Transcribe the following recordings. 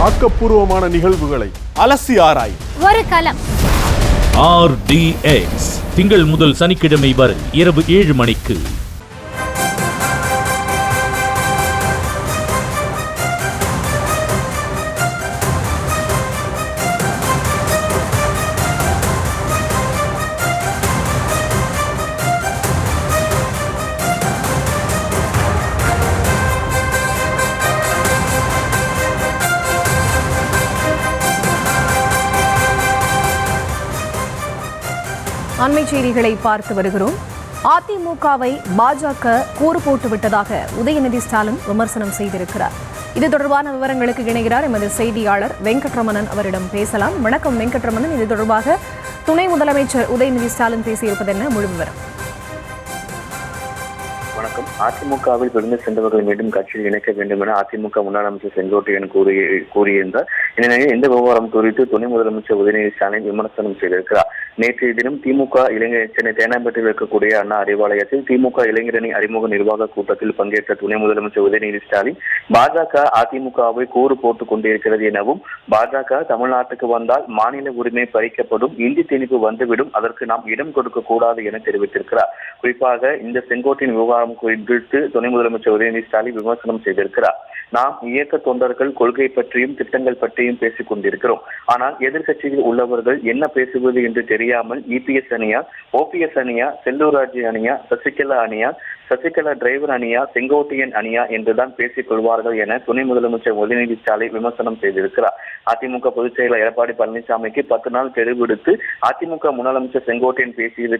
ஆக்கப்பூர்வமான நிகழ்வுகளை அலசி ஆராய் ஒரு களம். RDX திங்கள் முதல் சனிக்கிழமை வரை இரவு 7 மணிக்கு. அண்மை செய்திகளை பார்த்து வருகிறோம். அதிமுகவை பாஜக கூறு போட்டு விட்டதாக உதயநிதி ஸ்டாலின் விமர்சனம் செய்திருக்கிறார். இது தொடர்பான விவரங்களுக்கு இணைகிறார் எமது செய்தியாளர் வெங்கட்ரமணன். அவரிடம் பேசலாம். வணக்கம் வெங்கட்ரமணன். இது தொடர்பாக துணை முதலமைச்சர் உதயநிதி ஸ்டாலின் பேசியிருப்பது என்ன, முழு விவரம்? வணக்கம். அதிமுகவில் விழுந்து சென்றவர்கள் மீண்டும் கட்சியில் இணைக்க வேண்டும் என அதிமுக முன்னாள் அமைச்சர் செங்கோட்டையன் கூறியிருந்தார். இந்நிலையில் இந்த விவகாரம் குறித்து துணை முதலமைச்சர் உதயநிதி ஸ்டாலின் விமர்சனம் செய்திருக்கிறார். நேற்றைய தினம் திமுக இளைஞர் சென்னை தேனாம்பேட்டையில் இருக்கக்கூடிய அண்ணா அறிவாலயத்தில் திமுக இளைஞரணி அறிமுக நிர்வாக கூட்டத்தில் பங்கேற்ற துணை முதலமைச்சர் உதயநிதி ஸ்டாலின் பாஜக அதிமுகவை கூறு போட்டுக் கொண்டிருக்கிறது எனவும், பாஜக தமிழ்நாட்டுக்கு வந்தால் மாநில உரிமை பறிக்கப்படும், இந்தி திணிப்பு வந்துவிடும், அதற்கு நாம் இடம் கொடுக்க கூடாது என தெரிவித்திருக்கிறார். குறிப்பாக இந்த செங்கோட்டையின் விவகாரம் குறித்து துணை முதலமைச்சர் உதயநிதி ஸ்டாலின் விமர்சனம் செய்திருக்கிறார். நாம் இயக்க தொண்டர்கள் கொள்கை பற்றியும் திட்டங்கள் பற்றியும் பேசிக் கொண்டிருக்கிறோம். ஆனால் எதிர்கட்சியில் உள்ளவர்கள் என்ன பேசுவது என்று தெரியாமல் இபிஎஸ் அணியா, ஓபிஎஸ் அணியா, செல்லூர் ராஜு அணியா, சசிகலா அணியா, சசிகலா டிரைவர் அணியா, செங்கோட்டையன் அணியா என்றுதான் பேசிக் கொள்வார்கள் என துணை முதலமைச்சர் உதயநிதி ஸ்டாலின் விமர்சனம் செய்திருக்கிறார். அதிமுக பொதுச் செயலர் எடப்பாடி பழனிசாமிக்கு 10 நாள் கெடு விடுத்து அதிமுக முன்னாள் அமைச்சர் செங்கோட்டையன் பேசியது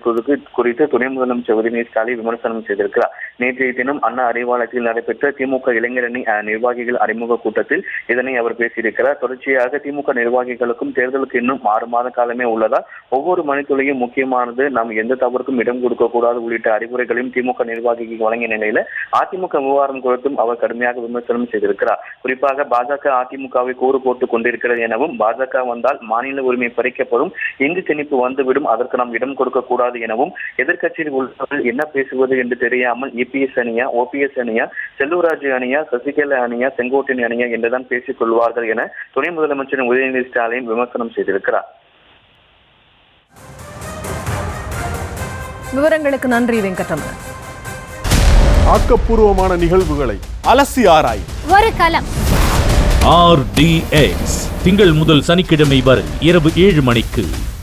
குறித்து துணை முதலமைச்சர் உதயநிதி ஸ்டாலின் விமர்சனம் செய்திருக்கிறார். நேற்றைய தினம் அண்ணா அறிவாலயத்தில் நடைபெற்ற திமுக இளைஞரணி நிர்வாகிகள் அறிமுக கூட்டத்தில் இதனை அவர் பேசியிருக்கிறார். தொடர்ச்சியாக திமுக நிர்வாகிகளுக்கும் தேர்தலுக்கு இன்னும் 6 மாத காலமே உள்ளதால் ஒவ்வொரு மணித்துளியும் முக்கியமானது, நாம் எந்த தவறுக்கும் இடம் கொடுக்க கூடாது உள்ளிட்ட அறிவுரைகளையும் திமுக நிர்வாகிகள் வழங்கிய நிலையில அதிமுக விவகாரம் குறித்தும் அவர் கடுமையாக விமர்சனம் செய்திருக்கிறார். குறிப்பாக பாஜக அதிமுகவை கூறு போட்டுக் கொண்டிருக்கிறது எனவும், பாஜக வந்தால் மாநில உரிமை பறிக்கப்படும், இந்தி திணிப்பு வந்துவிடும், அதற்கு நாம் இடம் கொடுக்க கூடாது எனவும், எதிர்கட்சியில் உள்ளவர்கள் என்ன பேசுவது என்று தெரியாமல் இபிஎஸ் அணியா, ஓபிஎஸ் அணியா, செல்லூர் ராஜு அணியா, சசிகலா அணியா, செங்கோட்டையன் அணியா என்றுதான் பேசிக் கொள்வார்கள் என துணை முதலமைச்சர் உதயநிதி ஸ்டாலின் விமர்சனம் செய்திருக்கிறார். விவரங்களுக்கு நன்றி வெங்கட்ரமணன். ஆக்கப்பூர்வமான நிகழ்வுகளை அலசி ஆராய் ஒரு களம். RDX திங்கள் முதல் சனிக்கிழமை வரை இரவு 7 மணிக்கு.